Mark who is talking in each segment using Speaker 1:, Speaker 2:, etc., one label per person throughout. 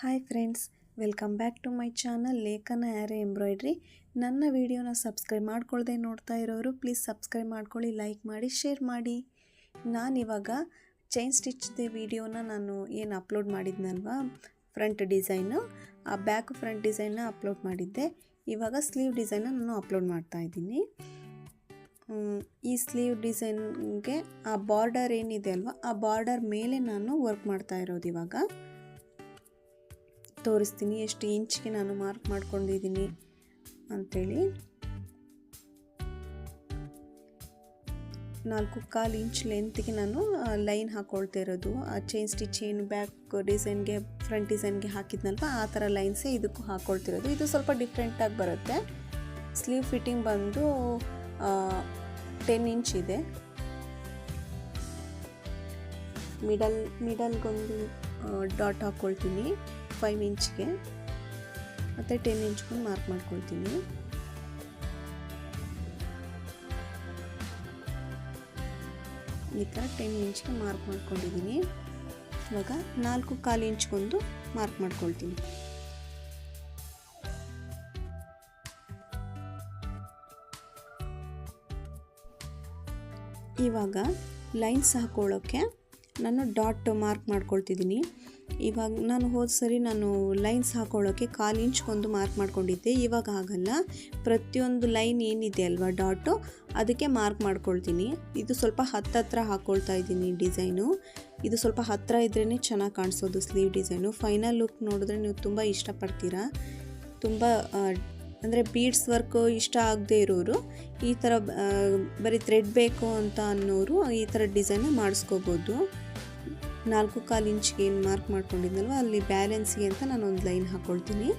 Speaker 1: Hi friends, welcome back to my channel Lekhana aari embroidery. ನನ್ನ ವಿಡಿಯೋನ subscribe ಮಾಡ್ಕೊಳ್ಳದೆ ನೋಡ್ತಾ ಇರೋರು ಪ್ಲೀಸ್ ಸಬ್ಸ್ಕ್ರೈಬ್ ಮಾಡ್ಕೊಳ್ಳಿ, ಲೈಕ್ ಮಾಡಿ, ಶೇರ್ ಮಾಡಿ. ನಾನಿವಾಗ ಚೈನ್ ಸ್ಟಿಚ್ದು ವಿಡಿಯೋನ ನಾನು ಏನು ಅಪ್ಲೋಡ್ ಮಾಡಿದ್ನಲ್ವಾ, ಫ್ರಂಟ್ ಡಿಸೈನು, ಆ ಬ್ಯಾಕ್ ಫ್ರಂಟ್ ಡಿಸೈನ್ನ ಅಪ್ಲೋಡ್ ಮಾಡಿದ್ದೆ. ಇವಾಗ ಸ್ಲೀವ್ ಡಿಸೈನ್ನ ನಾನು ಅಪ್ಲೋಡ್ ಮಾಡ್ತಾಯಿದ್ದೀನಿ. ಈ ಸ್ಲೀವ್ ಡಿಸೈನ್ಗೆ ಆ ಬಾರ್ಡರ್ ಏನಿದೆ ಅಲ್ವಾ, ಆ ಬಾರ್ಡರ್ ಮೇಲೆ ನಾನು ವರ್ಕ್ ಮಾಡ್ತಾ ಇರೋದು. ಇವಾಗ ತೋರಿಸ್ತೀನಿ ಎಷ್ಟು ಇಂಚ್ಗೆ ನಾನು ಮಾರ್ಕ್ ಮಾಡ್ಕೊಂಡಿದ್ದೀನಿ ಅಂಥೇಳಿ. 4.25 ಇಂಚ್ ಲೆಂತ್ಗೆ ನಾನು ಲೈನ್ ಹಾಕ್ಕೊಳ್ತಾ ಇರೋದು. ಆ ಚೈನ್ ಸ್ಟಿಚ್ ಏನು ಬ್ಯಾಕ್ ಡಿಸೈನ್ಗೆ ಫ್ರಂಟ್ ಡಿಸೈನ್ಗೆ ಹಾಕಿದ್ನಲ್ವ, ಆ ಥರ ಲೈನ್ಸೇ ಇದಕ್ಕೂ ಹಾಕ್ಕೊಳ್ತಿರೋದು. ಇದು ಸ್ವಲ್ಪ ಡಿಫ್ರೆಂಟಾಗಿ ಬರುತ್ತೆ. ಸ್ಲೀವ್ ಫಿಟ್ಟಿಂಗ್ ಬಂದು 10 ಇಂಚ್ ಇದೆ. ಮಿಡಲ್ಗೊಂದು ಡಾಟ್ ಹಾಕ್ಕೊಳ್ತೀನಿ 5 ಇಂಚ್ಗೆ, ಮತ್ತು 10 ಇಂಚ್ಗೊಂದು ಮಾರ್ಕ್ ಮಾಡ್ಕೊಳ್ತೀನಿ. ಈ ಥರ 10 ಇಂಚ್ಗೆ ಮಾರ್ಕ್ ಮಾಡ್ಕೊಂಡಿದ್ದೀನಿ. ಇವಾಗ 4.25 ಇಂಚ್ಗೊಂದು ಮಾರ್ಕ್ ಮಾಡ್ಕೊಳ್ತೀನಿ. ಇವಾಗ ಲೈನ್ಸ್ ಹಾಕೊಳ್ಳೋಕ್ಕೆ ನಾನು ಡಾಟ್ ಮಾರ್ಕ್ ಮಾಡ್ಕೊಳ್ತಿದ್ದೀನಿ. ಇವಾಗ ನಾನು ಹೋದ ಸರಿ ಲೈನ್ಸ್ ಹಾಕೊಳ್ಳೋಕ್ಕೆ 1/4 ಇಂಚ್ಗೊಂದು ಮಾರ್ಕ್ ಮಾಡ್ಕೊಂಡಿದ್ದೆ. ಇವಾಗ ಆಗಲ್ಲ, ಪ್ರತಿಯೊಂದು ಲೈನ್ ಏನಿದೆ ಅಲ್ವಾ ಡಾಟು, ಅದಕ್ಕೆ ಮಾರ್ಕ್ ಮಾಡ್ಕೊಳ್ತೀನಿ. ಇದು ಸ್ವಲ್ಪ ಹತ್ತಿರ ಹಾಕ್ಕೊಳ್ತಾ ಇದ್ದೀನಿ ಡಿಸೈನು. ಇದು ಸ್ವಲ್ಪ ಹತ್ತಿರ ಇದ್ರೇ ಚೆನ್ನಾಗಿ ಕಾಣಿಸೋದು ಸ್ಲೀವ್ ಡಿಸೈನು. ಫೈನಲ್ ಲುಕ್ ನೋಡಿದ್ರೆ ನೀವು ತುಂಬ ಇಷ್ಟಪಡ್ತೀರಾ. ತುಂಬ ಅಂದರೆ ಬೀಡ್ಸ್ ವರ್ಕು ಇಷ್ಟ ಆಗದೆ ಇರೋರು, ಈ ಥರ ಬರೀ ಥ್ರೆಡ್ ಬೇಕು ಅಂತ ಅನ್ನೋರು ಈ ಥರ ಡಿಸೈನ್ನ ಮಾಡಿಸ್ಕೋಬೋದು. 4.25 ಇಂಚ್ಗೆ ಏನು ಮಾರ್ಕ್ ಮಾಡ್ಕೊಂಡಿದ್ನಲ್ವ, ಅಲ್ಲಿ ಬ್ಯಾಲೆನ್ಸ್ಗೆ ಅಂತ ನಾನು ಒಂದು ಲೈನ್ ಹಾಕ್ಕೊಳ್ತೀನಿ.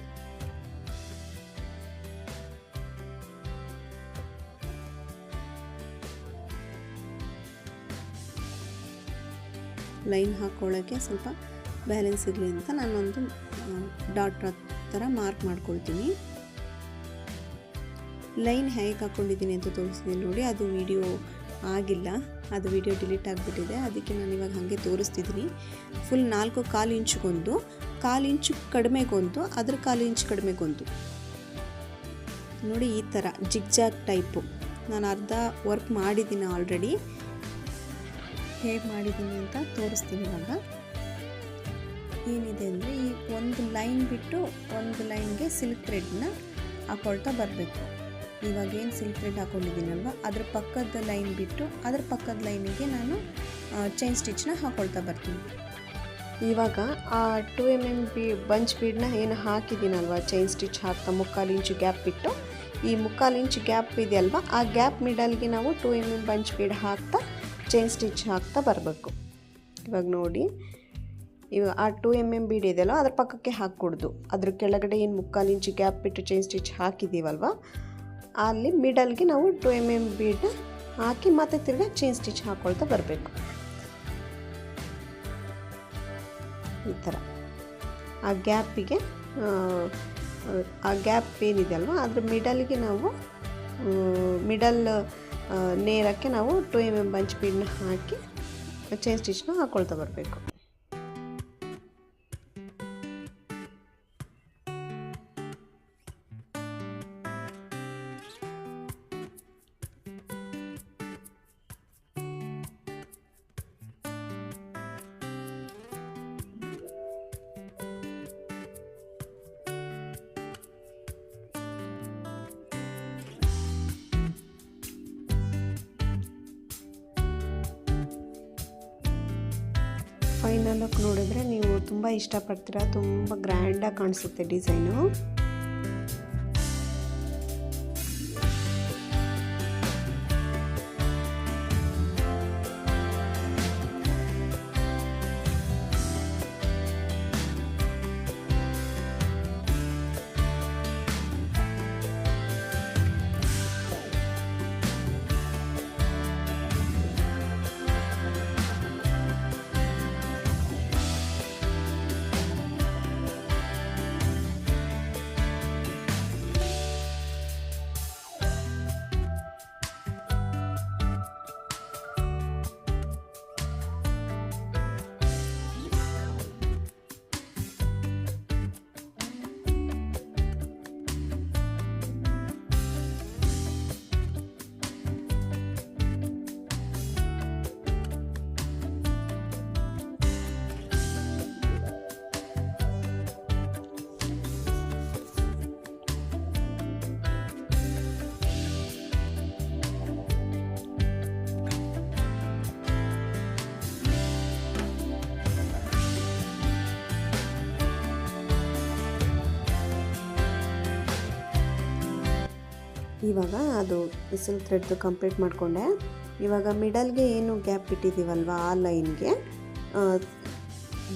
Speaker 1: ಲೈನ್ ಹಾಕ್ಕೊಳ್ಳೋಕ್ಕೆ ಸ್ವಲ್ಪ ಬ್ಯಾಲೆನ್ಸ್ ಇರಲಿ ಅಂತ ನಾನೊಂದು ಡಾಟ್ ಥರ ಮಾರ್ಕ್ ಮಾಡ್ಕೊಳ್ತೀನಿ. ಲೈನ್ ಹೇಗೆ ಹಾಕ್ಕೊಂಡಿದ್ದೀನಿ ಅಂತ ತೋರಿಸ್ತೀನಿ ನೋಡಿ. ಅದು ವಿಡಿಯೋ ಆಗಿಲ್ಲ, ಅದು ವಿಡಿಯೋ ಡಿಲೀಟ್ ಆಗಿಬಿಟ್ಟಿದೆ. ಅದಕ್ಕೆ ನಾನು ಇವಾಗ ಹಾಗೆ ತೋರಿಸ್ತಿದ್ದೀನಿ. ಫುಲ್ 4.25 ಇಂಚ್ಗೊಂದು, 1/4 ಇಂಚ್ ಕಡಿಮೆಗೊಂದು, ಅದ್ರ 1/4 ಇಂಚ್ ಕಡಿಮೆಗೊಂದು ನೋಡಿ. ಈ ಥರ ಜಿಗ್ಜಾಗ್ ಟೈಪು ನಾನು ಅರ್ಧ ವರ್ಕ್ ಮಾಡಿದ್ದೀನಿ ಆಲ್ರೆಡಿ. ಹೇಗೆ ಮಾಡಿದ್ದೀನಿ ಅಂತ ತೋರಿಸ್ತೀನಿ. ಇವಾಗ ಏನಿದೆ ಅಂದರೆ, ಈ ಒಂದು ಲೈನ್ ಬಿಟ್ಟು ಒಂದು ಲೈನ್ಗೆ ಸಿಲ್ಕ್ ಥ್ರೆಡ್ನ ಹಾಕ್ಕೊಳ್ತಾ ಬರಬೇಕು. ಇವಾಗ ಏನು ಸಿಲ್ಕ್ ಥ್ರೆಡ್ ಹಾಕ್ಕೊಂಡಿದ್ದೀನಲ್ವ, ಅದ್ರ ಪಕ್ಕದ ಲೈನ್ ಬಿಟ್ಟು ಅದ್ರ ಪಕ್ಕದ ಲೈನಿಗೆ ನಾನು ಚೈನ್ ಸ್ಟಿಚ್ನ ಹಾಕ್ಕೊಳ್ತಾ ಬರ್ತೀನಿ. ಇವಾಗ ಆ 2 mm ಬಂಚ್ ಬೀಡನ್ನ ಏನು ಹಾಕಿದ್ದೀನಲ್ವ, ಚೈನ್ ಸ್ಟಿಚ್ ಹಾಕ್ತಾ 3/4 ಇಂಚು ಗ್ಯಾಪ್ ಬಿಟ್ಟು, ಈ 3/4 ಇಂಚು ಗ್ಯಾಪ್ ಇದೆಯಲ್ವ, ಆ ಗ್ಯಾಪ್ ಮಿಡಲ್ಗೆ ನಾವು 2 mm ಬಂಚ್ ಬೀಡ್ ಹಾಕ್ತಾ ಚೈನ್ ಸ್ಟಿಚ್ ಹಾಕ್ತಾ ಬರಬೇಕು. ಇವಾಗ ನೋಡಿ, ಇವಾಗ ಆ 2 mm ಬೀಡ್ ಇದೆಯಲ್ಲ, ಅದ್ರ ಪಕ್ಕಕ್ಕೆ ಹಾಕ್ಕೊಡ್ದು. ಅದ್ರ ಕೆಳಗಡೆ ಏನು 3/4 ಇಂಚು ಗ್ಯಾಪ್ ಬಿಟ್ಟು ಚೈನ್ ಸ್ಟಿಚ್ ಹಾಕಿದ್ದೀವಲ್ವ, ಅಲ್ಲಿ ಮಿಡಲ್ಗೆ ನಾವು 2 mm ಬೀಡನ್ನ ಹಾಕಿ ಮತ್ತೆ ತಿರ್ಗಿ ಚೈನ್ ಸ್ಟಿಚ್ ಹಾಕ್ಕೊಳ್ತಾ ಬರಬೇಕು. ಈ ಥರ ಆ ಗ್ಯಾಪಿಗೆ, ಆ ಗ್ಯಾಪ್ ಏನಿದೆ ಅಲ್ವ, ಅದ್ರ ಮಿಡಲ್ಗೆ ನಾವು ನೇರಕ್ಕೆ ನಾವು 2 mm ಬಂಚ್ ಬೀಡನ್ನ ಹಾಕಿ ಚೈನ್ ಸ್ಟಿಚ್ನ ಹಾಕ್ಕೊಳ್ತಾ ಬರಬೇಕು. ಫೈನಲ್ ಲುಕ್ ನೋಡಿದ್ರೆ ನೀವು ತುಂಬ ಇಷ್ಟಪಡ್ತೀರಾ. ತುಂಬ ಗ್ರ್ಯಾಂಡಾಗಿ ಕಾಣಿಸುತ್ತೆ ಡಿಸೈನು. ಇವಾಗ ಅದು ಸಿಲ್ಕ್ ಥ್ರೆಡ್ದು ಕಂಪ್ಲೀಟ್ ಮಾಡಿಕೊಂಡೆ. ಇವಾಗ ಮಿಡಲ್ಗೆ ಏನು ಗ್ಯಾಪ್ ಬಿಟ್ಟಿದ್ದೀವಲ್ವ ಆ ಲೈನ್ಗೆ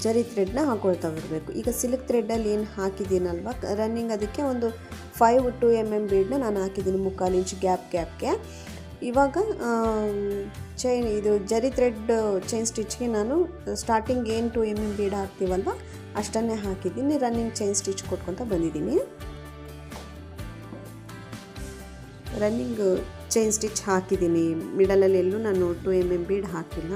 Speaker 1: ಜರಿ ಥ್ರೆಡ್ನ ಹಾಕೊಳ್ತಾ ಬರಬೇಕು. ಈಗ ಸಿಲ್ಕ್ ಥ್ರೆಡ್ಡಲ್ಲಿ ಏನು ಹಾಕಿದ್ದೀನಲ್ವ ರನ್ನಿಂಗ್, ಅದಕ್ಕೆ ಒಂದು 5 to 2 mm ಬೀಡನ್ನ ನಾನು ಹಾಕಿದ್ದೀನಿ 3/4 ಇಂಚ್ ಗ್ಯಾಪ್ಗೆ. ಇವಾಗ ಇದು ಜರಿ ಥ್ರೆಡ್ ಚೈನ್ ಸ್ಟಿಚ್ಗೆ ನಾನು ಸ್ಟಾರ್ಟಿಂಗ್ ಏನು 2 mm ಬೀಡ್ ಹಾಕ್ತೀವಲ್ವ ಅಷ್ಟನ್ನೇ ಹಾಕಿದ್ದೀನಿ. ರನ್ನಿಂಗ್ ಚೈನ್ ಸ್ಟಿಚ್ ಕೊಟ್ಕೊತ ಬಂದಿದ್ದೀನಿ. ರನ್ನಿಂಗ್ ಚೈನ್ ಸ್ಟಿಚ್ ಹಾಕಿದ್ದೀನಿ, ಮಿಡಲಲ್ಲಿ ಎಲ್ಲೂ ನಾನು 2 mm ಬೀಡ್ ಹಾಕಿಲ್ಲ.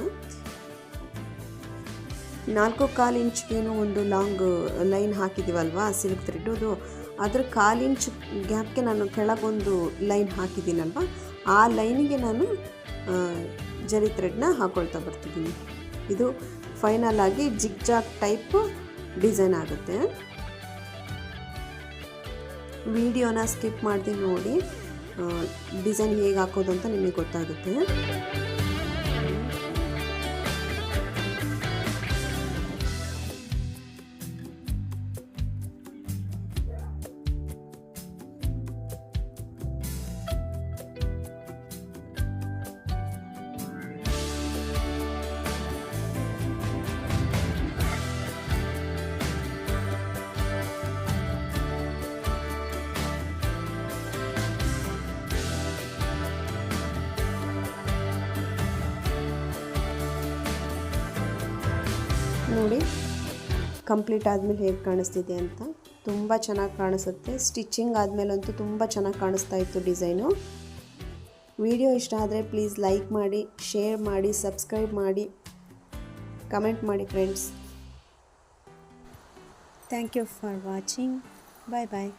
Speaker 1: 4/4 ಇಂಚ್ಗೇನು ಒಂದು ಲಾಂಗ್ ಲೈನ್ ಹಾಕಿದ್ದೀವಲ್ವ ಸಿಲ್ಕ್ ಥ್ರೆಡ್ಡು, ಅದ್ರ 1/4 ಇಂಚ್ ಗ್ಯಾಪ್ಗೆ ನಾನು ಕೆಳಗೊಂದು ಲೈನ್ ಹಾಕಿದ್ದೀನಲ್ವ ಆ ಲೈನಿಗೆ ನಾನು ಜರಿ ಥ್ರೆಡ್ನ ಹಾಕೊಳ್ತಾ ಬರ್ತಿದ್ದೀನಿ. ಇದು ಫೈನಲ್ ಆಗಿ ಜಿಗ್ಜಾಗ್ ಟೈಪ್ ಡಿಸೈನ್ ಆಗುತ್ತೆ. ವಿಡಿಯೋನ ಸ್ಕಿಪ್ ಮಾಡ್ದೆ ನೋಡಿ, ಡಿಸೈನ್ ಹೇಗೆ ಹಾಕೋದು ಅಂತ ನಿಮಗೆ ಗೊತ್ತಾಗುತ್ತೆ. ನೋಡಿ ಕಂಪ್ಲೀಟ್ ಆದಮೇಲೆ ಹೇಗೆ ಕಾಣಿಸ್ತಿದೆ ಅಂತ. ತುಂಬ ಚೆನ್ನಾಗಿ ಕಾಣಿಸುತ್ತೆ. ಸ್ಟಿಚಿಂಗ್ ಆದಮೇಲಂತೂ ತುಂಬ ಚೆನ್ನಾಗಿ ಕಾಣಿಸ್ತಾ ಇತ್ತು ಡಿಸೈನು. ವಿಡಿಯೋ ಇಷ್ಟ ಆದರೆ ಪ್ಲೀಸ್ ಲೈಕ್ ಮಾಡಿ, ಶೇರ್ ಮಾಡಿ, ಸಬ್ಸ್ಕ್ರೈಬ್ ಮಾಡಿ, ಕಮೆಂಟ್ ಮಾಡಿ friends. Thank you for watching. Bye bye.